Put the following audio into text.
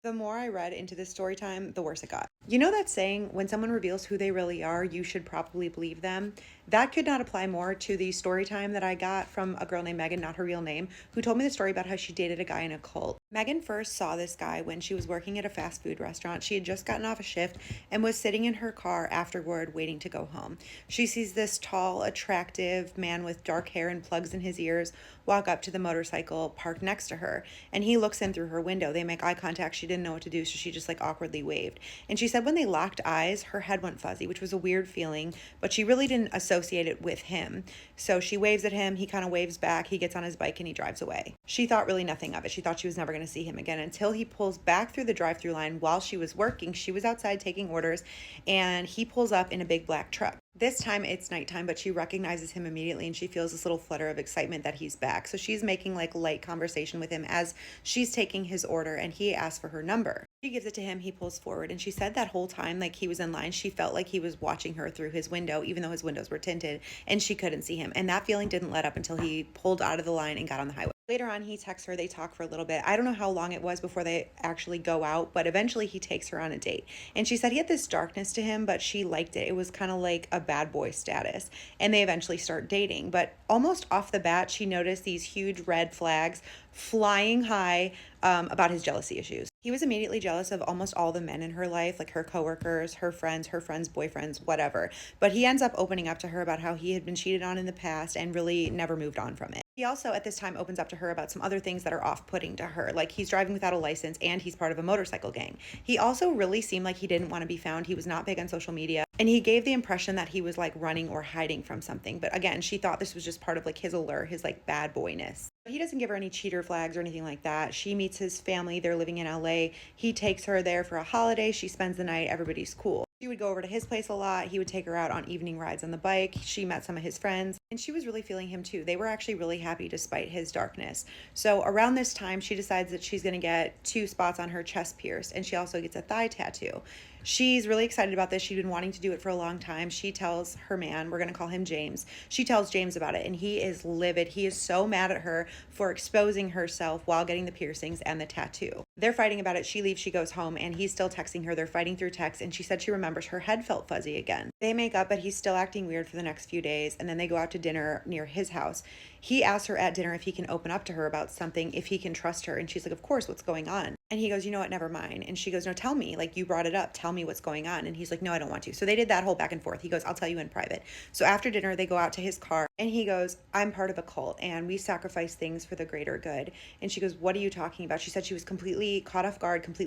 The more I read into this story time, the worse it got. You know that saying, when someone reveals who they really are, you should probably believe them? That could not apply more to the story time that I got from a girl named Megan, not her real name, who told me the story about how she dated a guy in a cult. Megan first saw this guy when she was working at a fast food restaurant. She had just gotten off a shift and was sitting in her car afterward waiting to go home. She sees this tall, attractive man with dark hair and plugs in his ears walk up to the motorcycle parked next to her, and he looks in through her window. They make eye contact. She didn't know what to do, so she just like awkwardly waved. And she said when they locked eyes, her head went fuzzy, which was a weird feeling, but she really didn't associate it with him. So she waves at him, he kind of waves back, he gets on his bike and he drives away. She thought really nothing of it. She thought she was never going to see him again until he pulls back through the drive-through line while she was working. She was outside taking orders and he pulls up in a big black truck. This time it's nighttime, but she recognizes him immediately and she feels this little flutter of excitement that he's back. So she's making like light conversation with him as she's taking his order, and he asks for her number. She gives it to him, he pulls forward, and she said that whole time, like he was in line, she felt like he was watching her through his window, even though his windows were tinted and she couldn't see him. And that feeling didn't let up until he pulled out of the line and got on the highway. Later on, he texts her, they talk for a little bit. I don't know how long it was before they actually go out, but eventually he takes her on a date. And she said he had this darkness to him, but she liked it. It was kind of like a bad boy status. And they eventually start dating. But almost off the bat, she noticed these huge red flags flying high about his jealousy issues. He was immediately jealous of almost all the men in her life, like her coworkers, her friends' boyfriends, whatever. But he ends up opening up to her about how he had been cheated on in the past and really never moved on from it. He also at this time opens up to her about some other things that are off-putting to her, like he's driving without a license and he's part of a motorcycle gang. He also really seemed like he didn't want to be found. He was not big on social media, and he gave the impression that he was like running or hiding from something. But again, she thought this was just part of like his allure, his like bad boyness. He doesn't give her any cheater flags or anything like that. She meets his family. They're living in LA. He takes her there for a holiday. She spends the night. Everybody's cool. She would go over to his place a lot. He would take her out on evening rides on the bike. She met some of his friends, and she was really feeling him too. They were actually really happy despite his darkness. So around this time, she decides that she's going to get 2 spots on her chest pierced, and she also gets a thigh tattoo. She's really excited about this. She'd been wanting to do it for a long time. She tells her man, we're going to call him James. She tells James about it, and he is livid. He is so mad at her for exposing herself while getting the piercings and the tattoo. They're fighting about it. She leaves, she goes home, and he's still texting her. They're fighting through text, and she said she remembers her head felt fuzzy again. They make up, but he's still acting weird for the next few days, and then they go out to dinner near his house. He asks her at dinner if he can open up to her about something, if he can trust her, and she's like, of course, what's going on? And he goes, you know what, never mind. And she goes, no, tell me, like you brought it up, tell me what's going on. And he's like, no, I don't want to. So they did that whole back and forth. He goes, I'll tell you in private. So after dinner, they go out to his car, and he goes, I'm part of a cult and we sacrifice things for the greater good. And she goes, what are you talking about? She said she was completely caught off guard, completely